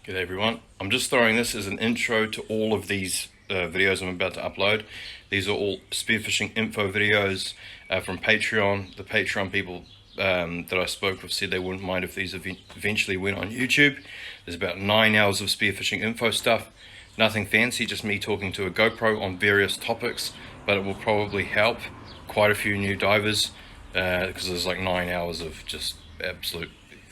G'day everyone. I'm just throwing this as an intro to all of these videos I'm about to upload. These are all spearfishing info videos from Patreon. The Patreon people that I spoke with said they wouldn't mind if these eventually went on YouTube. There's about 9 hours of spearfishing info stuff. Nothing fancy, just me talking to a GoPro on various topics, but it will probably help quite a few new divers because there's like 9 hours of just absolute...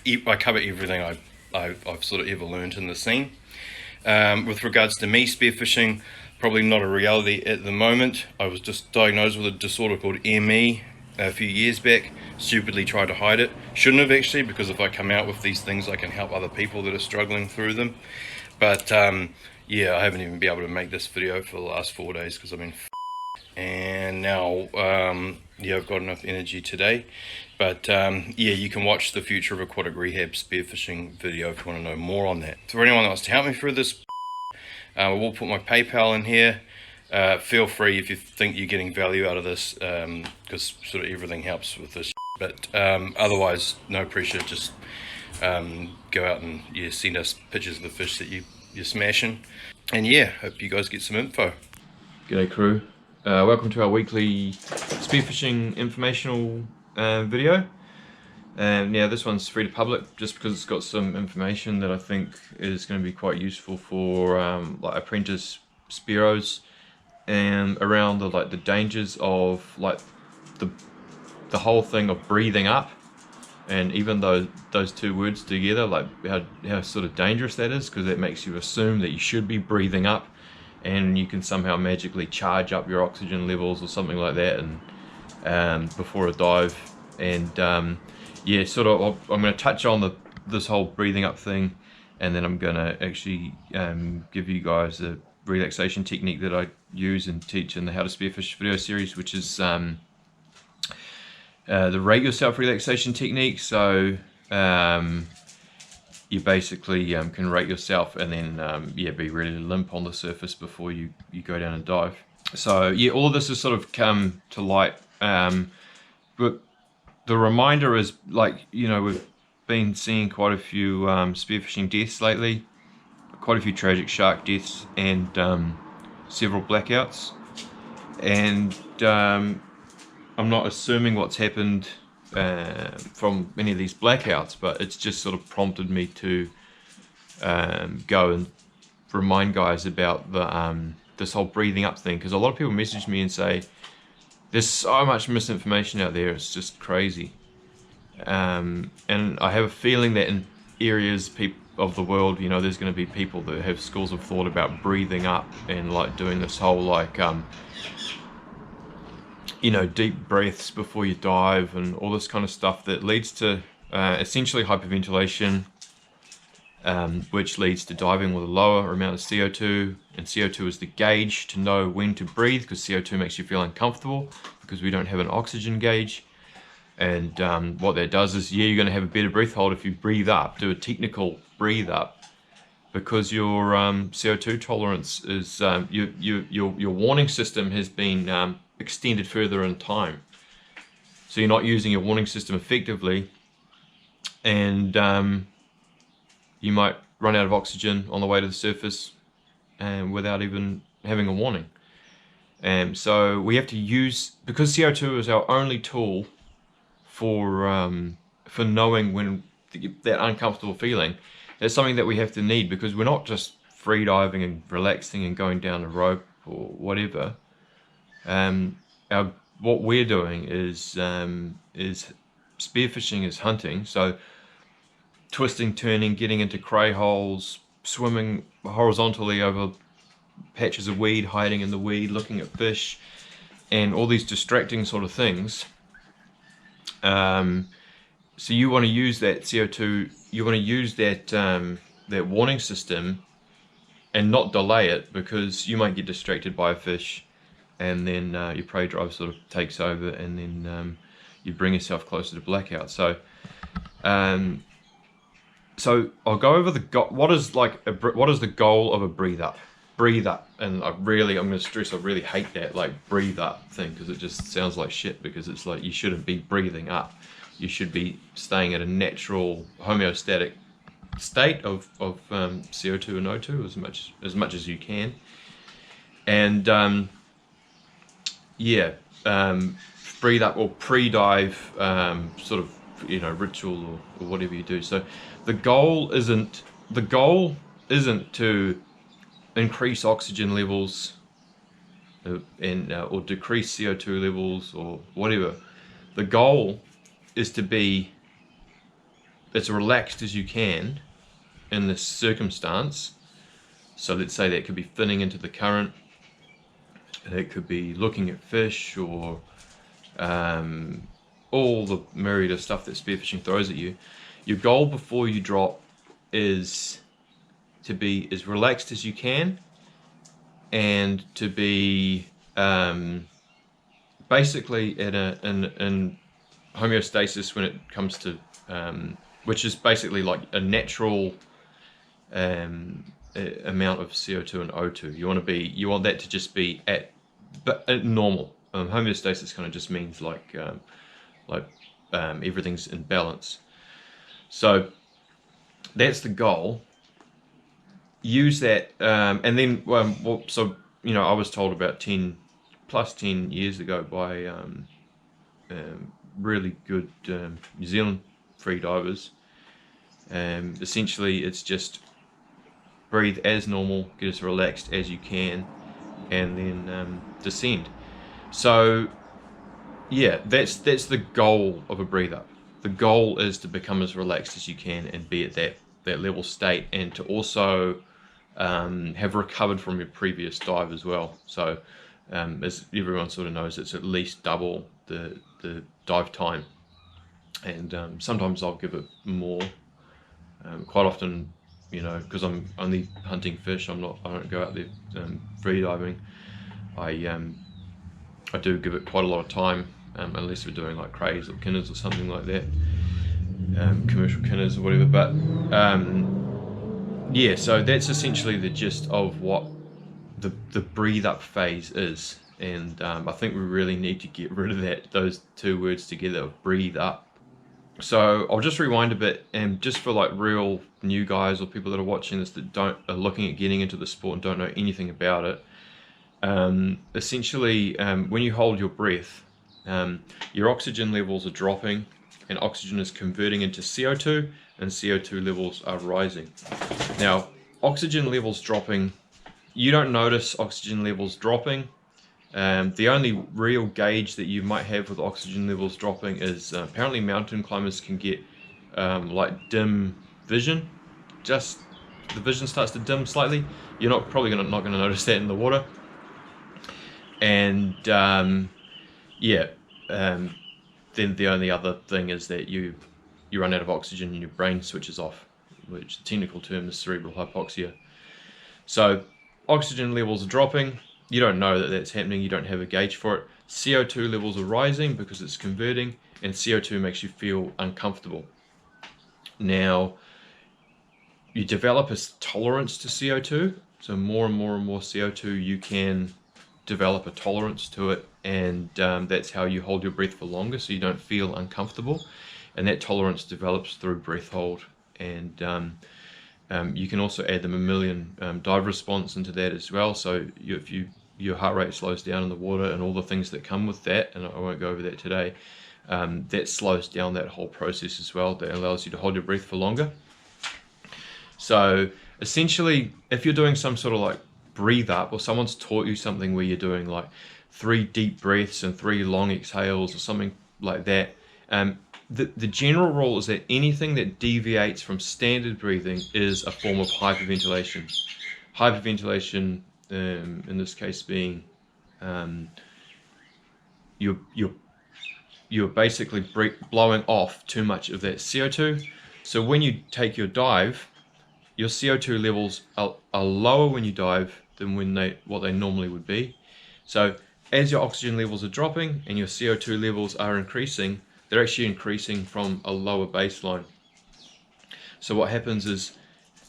I cover everything I've sort of ever learned in the scene. With regards to me spearfishing, probably not a reality at the moment. I was just diagnosed with a disorder called ME a few years back. Stupidly tried to hide it. Shouldn't have actually, because if I come out with these things I can help other people that are struggling through them. But yeah, I haven't even been able to make this video for the last 4 days because I've been and now yeah, I've got enough energy today. But yeah, you can watch the Future of Aquatic Rehab spearfishing video if you want to know more on that. For anyone that wants to help me through this, I will put my PayPal in here. Feel free if you think you're getting value out of this, because sort of everything helps with this. But otherwise, no pressure. Just go out and send us pictures of the fish that you're smashing. And yeah, hope you guys get some info. G'day crew. Welcome to our weekly spearfishing informational video. Now this one's free to public just because it's got some information that I think is going to be quite useful for like apprentice spearos, and around the dangers of like the whole thing of breathing up, and even though those two words together, like how sort of dangerous that is, because it makes you assume that you should be breathing up and you can somehow magically charge up your oxygen levels or something like that, and before a dive. And yeah, sort of I'm going to touch on this whole breathing up thing, and then I'm going to actually give you guys a relaxation technique that I use and teach in the How to Spearfish video series, which is the rate yourself relaxation technique. So you basically can rate yourself and then yeah, be ready to limp on the surface before you go down and dive. So yeah, all of this has sort of come to light, but the reminder is, like, you know, we've been seeing quite a few spearfishing deaths lately, quite a few tragic shark deaths, and several blackouts. And I'm not assuming what's happened from many of these blackouts, but it's just sort of prompted me to go and remind guys about the this whole breathing up thing, because a lot of people message me and say there's so much misinformation out there, it's just crazy. And I have a feeling that in areas of the world, you know, there's going to be people that have schools of thought about breathing up and like doing this whole like you know, deep breaths before you dive and all this kind of stuff that leads to essentially hyperventilation, which leads to diving with a lower amount of CO2, and CO2 is the gauge to know when to breathe, because CO2 makes you feel uncomfortable because we don't have an oxygen gauge. And what that does is, yeah, you're going to have a better breath hold if you breathe up, do a technical breathe up, because your CO2 tolerance is, your warning system has been extended further in time. So you're not using your warning system effectively, and you might run out of oxygen on the way to the surface and without even having a warning. And so we have to use, because CO2 is our only tool for knowing when that uncomfortable feeling, it's something that we have to need, because we're not just free diving and relaxing and going down a rope or whatever. What we're doing is spearfishing is hunting, so twisting, turning, getting into cray holes, swimming horizontally over patches of weed, hiding in the weed, looking at fish, and all these distracting sort of things. So you want to use that CO2, you want to use that that warning system and not delay it, because you might get distracted by a fish, and then your prey drive sort of takes over, and then you bring yourself closer to blackout. So so I'll go over what is the goal of a breathe up. Breathe up, and I'm going to stress, I really hate that like breathe up thing, because it just sounds like shit, because it's like you shouldn't be breathing up. You should be staying at a natural homeostatic state of CO2 and O2 as much as you can. And breathe up or pre-dive sort of, you know, ritual or whatever you do. So the goal isn't to increase oxygen levels or decrease CO2 levels or whatever. The goal is to be as relaxed as you can in this circumstance. So let's say that could be finning into the current, it could be looking at fish, or all the myriad of stuff that spearfishing throws at you. Your goal before you drop is to be as relaxed as you can, and to be basically in homeostasis when it comes to which is basically like a natural amount of CO2 and O2. You want that to just be at normal. Homeostasis kind of just means like everything's in balance. So that's the goal. Use that, and then so you know, I was told about 10 years ago by really good New Zealand free divers. Essentially, it's just breathe as normal, get as relaxed as you can, and then descend. So yeah, that's the goal of a breathe up. The goal is to become as relaxed as you can and be at that level state, and to also have recovered from your previous dive as well. So as everyone sort of knows, it's at least double the dive time, and sometimes I'll give it more. Quite often, you know, because I'm only hunting fish, I don't go out there free diving. I do give it quite a lot of time, unless we're doing like crays or kinners or something like that, commercial kinners or whatever. But yeah, so that's essentially the gist of what the breathe up phase is, and I think we really need to get rid of those two words together, breathe up. So I'll just rewind a bit, and just for like real new guys or people that are watching this that are looking at getting into the sport and don't know anything about it. Essentially, when you hold your breath, your oxygen levels are dropping, and oxygen is converting into CO2, and CO2 levels are rising. Now, oxygen levels dropping, you don't notice oxygen levels dropping. The only real gauge that you might have with oxygen levels dropping is apparently mountain climbers can get like dim vision. Just the vision starts to dim slightly. You're not gonna notice that in the water. And then the only other thing is that you run out of oxygen and your brain switches off, which the technical term is cerebral hypoxia. So oxygen levels are dropping. You don't know that that's happening. You don't have a gauge for it. CO2 levels are rising because it's converting, and CO2 makes you feel uncomfortable. Now, you develop a tolerance to CO2. So more and more and more CO2, you can develop a tolerance to it, and that's how you hold your breath for longer, so you don't feel uncomfortable. And that tolerance develops through breath hold, and you can also add the mammalian dive response into that as well. So if your heart rate slows down in the water and all the things that come with that, and I won't go over that today, that slows down that whole process as well. That allows you to hold your breath for longer. So essentially, if you're doing some sort of like breathe up, or someone's taught you something where you're doing like 3 deep breaths and 3 long exhales or something like that, the general rule is that anything that deviates from standard breathing is a form of hyperventilation. Hyperventilation, in this case, being you're basically blowing off too much of that CO2. So when you take your dive, your CO2 levels are lower when you dive than what they normally would be. So as your oxygen levels are dropping and your CO2 levels are increasing, they're actually increasing from a lower baseline. So what happens is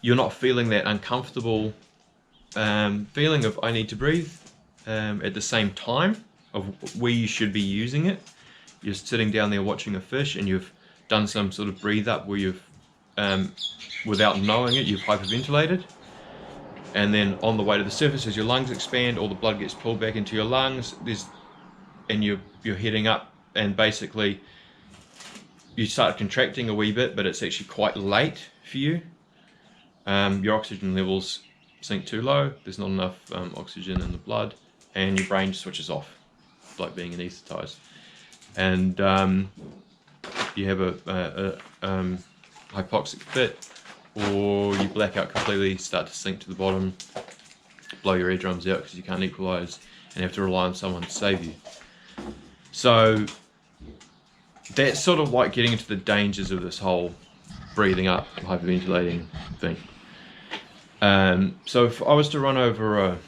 you're not feeling that uncomfortable feeling of I need to breathe at the same time of where you should be using it. You're sitting down there watching a fish, and you've done some sort of breathe up where you've without knowing it, you've hyperventilated. And then on the way to the surface, as your lungs expand, all the blood gets pulled back into your lungs. And you're heading up, and basically you start contracting a wee bit, but it's actually quite late for you. Your oxygen levels sink too low. There's not enough oxygen in the blood, and your brain switches off, like being anesthetized. And you have a hypoxic fit, or you black out completely, start to sink to the bottom, blow your eardrums out because you can't equalize, and have to rely on someone to save you. So that's sort of like getting into the dangers of this whole breathing up, hyperventilating thing. So if I was to run over a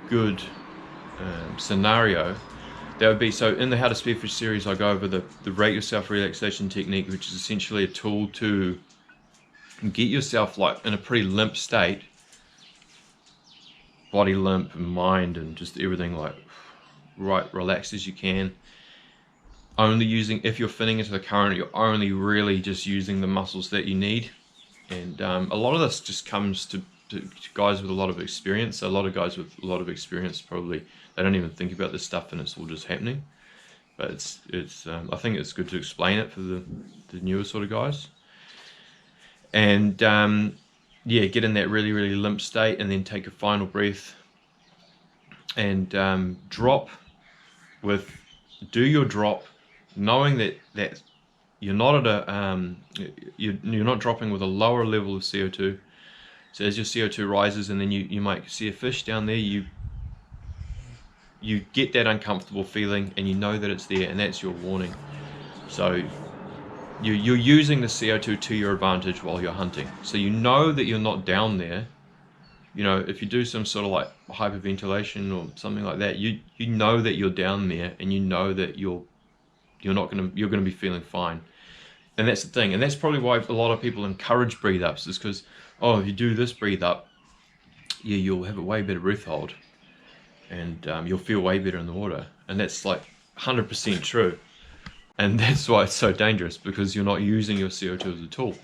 good scenario, that would be, so in the How to Spearfish series, I go over the Rate Yourself relaxation technique, which is essentially a tool to get yourself like in a pretty limp state, body limp and mind and just everything like right relaxed as you can. Only using, if you're fitting into the current, you're only really just using the muscles that you need. And a lot of this just comes to guys with a lot of experience. A lot of guys with a lot of experience probably, they don't even think about this stuff and it's all just happening. But it's I think it's good to explain it for the newer sort of guys. And yeah, get in that really, really limp state, and then take a final breath and drop do your drop, knowing that you're not at a you're not dropping with a lower level of CO2. So as your CO2 rises, and then you might see a fish down there, you get that uncomfortable feeling, and you know that it's there, and that's your warning. So you're using the CO2 to your advantage while you're hunting. So you know that you're not down there. You know, if you do some sort of like hyperventilation or something like that, you know that you're down there, and you know that you're gonna be feeling fine. And that's the thing, and that's probably why a lot of people encourage breathe ups, is because, oh, if you do this breathe up, yeah, you'll have a way better breath hold, and you'll feel way better in the water. And that's like 100% true. And that's why it's so dangerous, because you're not using your CO2 as a tool.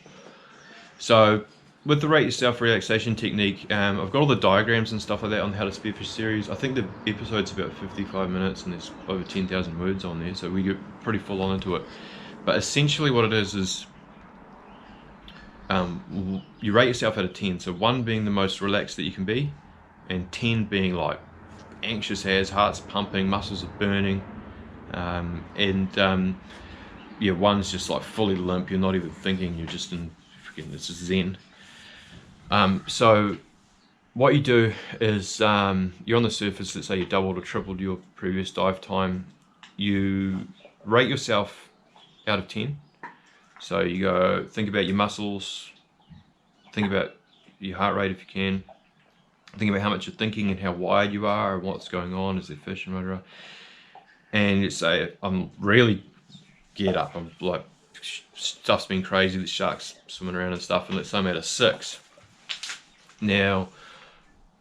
So with the Rate Yourself relaxation technique, I've got all the diagrams and stuff like that on the How to Spearfish series. I think the episode's about 55 minutes and there's over 10,000 words on there, so we get pretty full on into it. But essentially what it is you rate yourself out of 10. So 1 being the most relaxed that you can be, and 10 being like anxious as, heart's pumping, muscles are burning, yeah, 1's just like fully limp, you're not even thinking, you're just in freaking, this is zen. So what you do is, you're on the surface, let's say you doubled or tripled your previous dive time, you rate yourself out of 10. So you go, think about your muscles, think about your heart rate if you can, think about how much you're thinking and how wide you are and what's going on, is there fish and whatever. And you say, I'm really geared up, I'm like, stuff's been crazy, the sharks swimming around and stuff, and let's say I'm at a 6. Now,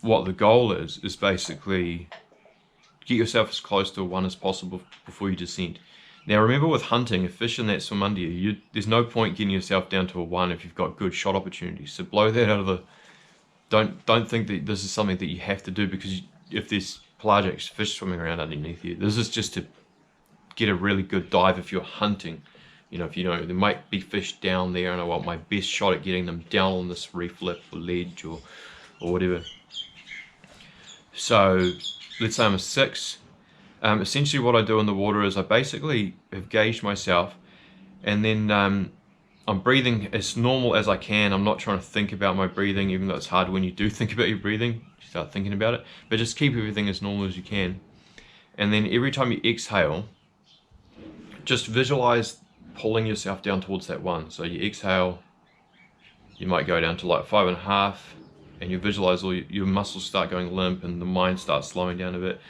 what the goal is basically get yourself as close to a 1 as possible before you descend. Now remember, with hunting, if fish in that swim under you, there's no point getting yourself down to a 1 if you've got good shot opportunities. So blow that out of the, don't think that this is something that you have to do, because if there's pelagic fish swimming around underneath you, this is just to get a really good dive if you're hunting. You know, if you know there might be fish down there and I want my best shot at getting them down on this reef lip or ledge or whatever. So let's say I'm a 6. Essentially what I do in the water is I basically have gauged myself, and then I'm breathing as normal as I can. I'm not trying to think about my breathing, even though it's hard when you do think about your breathing, you start thinking about it, but just keep everything as normal as you can. And then every time you exhale, just visualize pulling yourself down towards that 1. So you exhale, you might go down to like 5.5, and you visualize all your muscles start going limp and the mind starts slowing down a bit.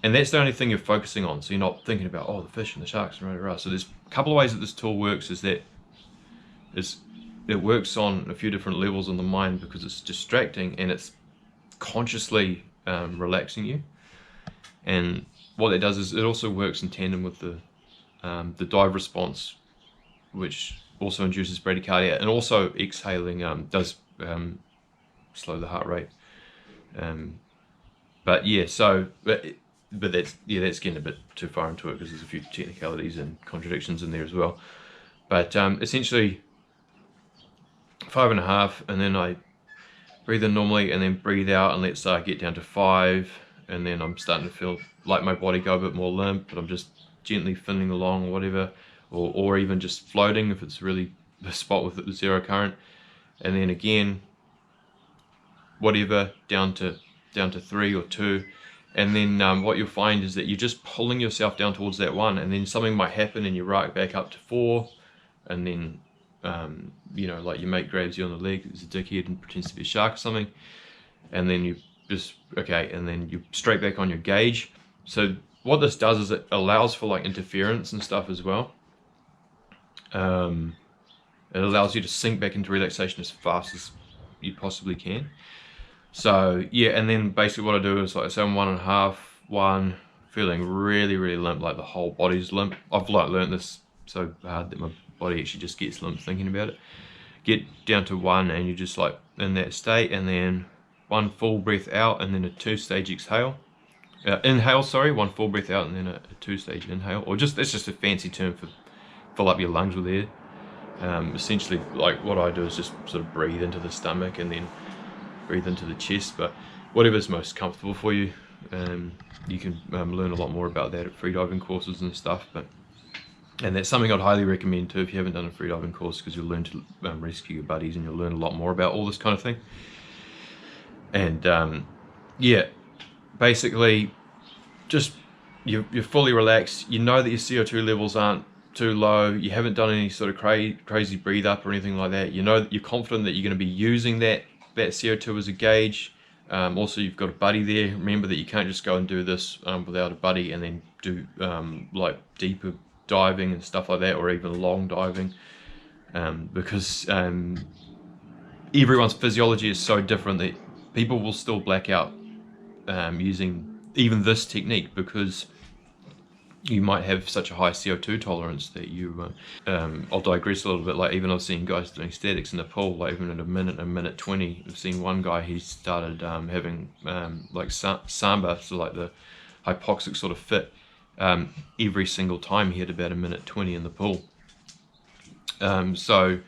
And that's the only thing you're focusing on. So you're not thinking about, oh, the fish and the sharks and rah. So there's a couple of ways that this tool works, it works on a few different levels in the mind, because it's distracting and it's consciously relaxing you. And what it does is it also works in tandem with the dive response, which also induces bradycardia, and also exhaling does slow the heart rate. But yeah, so but that's getting a bit too far into it because there's a few technicalities and contradictions in there as well. But essentially 5.5, and then I breathe in normally and then breathe out, and let's say I get down to 5, and then I'm starting to feel like my body go a bit more limp, but I'm just gently finning along or whatever, or even just floating if it's really a spot with zero current, and then again whatever down to 3 or 2, and then what you'll find is that you're just pulling yourself down towards that 1, and then something might happen and you're right back up to 4, and then you know, like your mate grabs you on the leg, it's a dickhead and pretends to be a shark or something, and then you just and then you're straight back on your gauge. So what this does is it allows for like interference and stuff as well. It allows you to sink back into relaxation as fast as you possibly can. So yeah, and then basically what I do is, like, say I'm 1.5, 1, feeling really, really limp, like the whole body's limp. I've like learned this so hard that my body actually just gets limp thinking about it. Get down to 1 and you're just like in that state, and then 1 full breath out, and then a 2-stage exhale. Inhale, sorry, 1 full breath out and then a 2-stage inhale, or just, that's just a fancy term for fill up your lungs with air. Essentially, like what I do is just sort of breathe into the stomach and then breathe into the chest, but whatever's most comfortable for you. You can learn a lot more about that at freediving courses and stuff, and that's something I'd highly recommend too if you haven't done a freediving course, because you'll learn to rescue your buddies, and you'll learn a lot more about all this kind of thing. And yeah, basically just you're fully relaxed, you know that your CO2 levels aren't too low, you haven't done any sort of crazy breathe up or anything like that, you know that you're confident that you're going to be using that CO2 as a gauge. Also, you've got a buddy there. Remember that you can't just go and do this without a buddy and then do like deeper diving and stuff like that, or even long diving, because everyone's physiology is so different that people will still black out using even this technique, because you might have such a high CO2 tolerance that you I'll digress a little bit. Like, even I've seen guys doing statics in the pool, like even at a minute 20. I've seen one guy, he started having like samba, so like the hypoxic sort of fit, every single time he had about a minute 20 in the pool. So,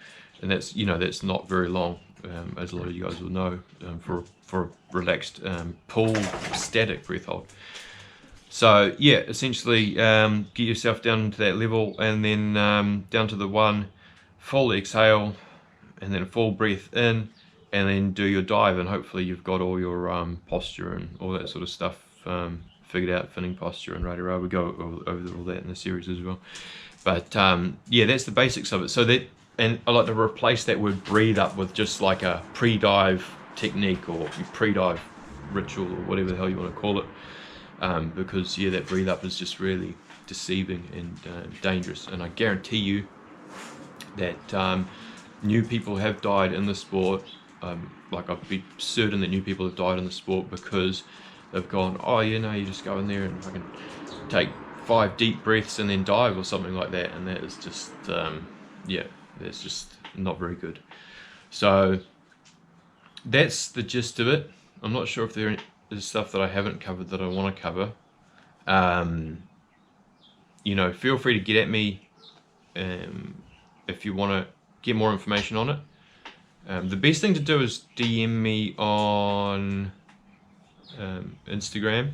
and that's, you know, that's not very long, as a lot of you guys will know, for a relaxed pool static breath hold. So yeah, essentially get yourself down to that level, and then down to the 1, full exhale, and then a full breath in, and then do your dive, and hopefully you've got all your posture and all that sort of stuff figured out, finning posture and rah-rah. We go over all that in the series as well. But yeah, that's the basics of it. So that, and I like to replace that word breathe up with just like a pre-dive technique, or pre-dive ritual, or whatever the hell you want to call it. Because yeah, that breathe up is just really deceiving and dangerous, and I guarantee you that new people have died in the sport. Like, I'd be certain that new people have died in the sport because they've gone, oh, you know, you just go in there and fucking take 5 deep breaths and then dive or something like that, and that is just yeah, that's just not very good. So that's the gist of it. I'm not sure if there's stuff that I haven't covered that I want to cover. You know, feel free to get at me if you want to get more information on it. The best thing to do is DM me on Instagram,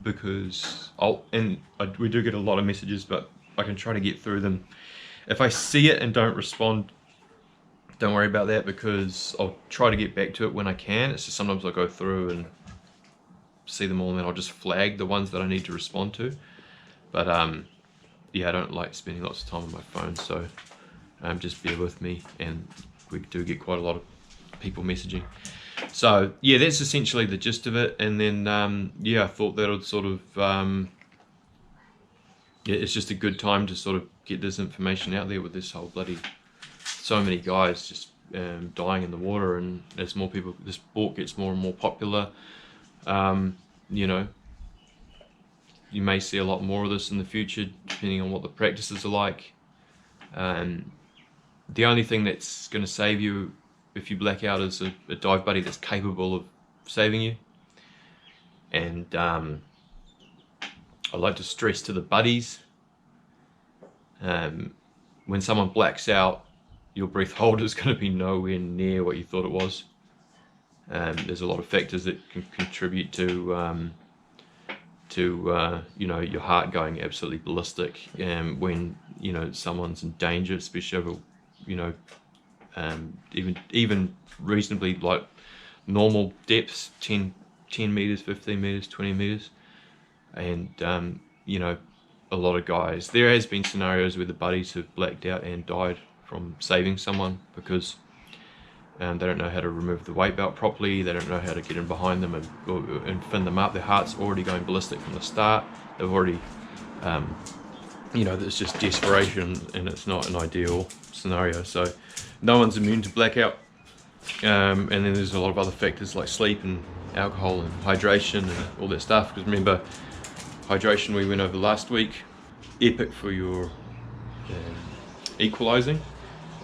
because we do get a lot of messages, but I can try to get through them. If I see it and don't respond, don't worry about that, because I'll try to get back to it when I can. It's just sometimes I'll go through and see them all, and then I'll just flag the ones that I need to respond to. But yeah, I don't like spending lots of time on my phone, so just bear with me, and we do get quite a lot of people messaging. So yeah, that's essentially the gist of it. And then yeah, I thought that would sort of yeah, it's just a good time to sort of get this information out there with this whole bloody, so many guys just dying in the water, and as more people, the sport gets more and more popular, you know, you may see a lot more of this in the future, depending on what the practices are like. The only thing that's going to save you if you black out is a dive buddy that's capable of saving you. And I like to stress to the buddies, when someone blacks out, your breath hold is going to be nowhere near what you thought it was. There's a lot of factors that can contribute to you know, your heart going absolutely ballistic when, you know, someone's in danger, especially over, you know, even reasonably like normal depths, 10 meters, 15 meters, 20 meters. And you know, a lot of guys, there has been scenarios where the buddies have blacked out and died from saving someone because they don't know how to remove the weight belt properly, they don't know how to get in behind them and fin them up. Their heart's already going ballistic from the start. They've already, you know, it's just desperation, and it's not an ideal scenario. So no one's immune to blackout. And then there's a lot of other factors like sleep and alcohol and hydration and all that stuff. Because remember, hydration we went over last week, epic for your equalizing,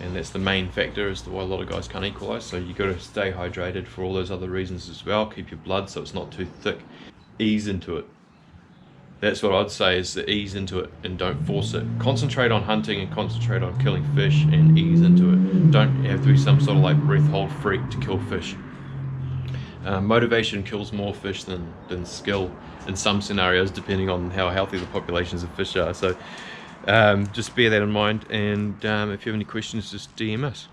and that's the main factor as to why a lot of guys can't equalize. So you got to stay hydrated for all those other reasons as well. Keep your blood so it's not too thick. Ease into it. That's what I'd say, is to ease into it and don't force it. Concentrate on hunting and concentrate on killing fish and ease into it. Don't have to be some sort of like breath hold freak to kill fish. Motivation kills more fish than skill in some scenarios, depending on how healthy the populations of fish are. So just bear that in mind, and if you have any questions, just DM us.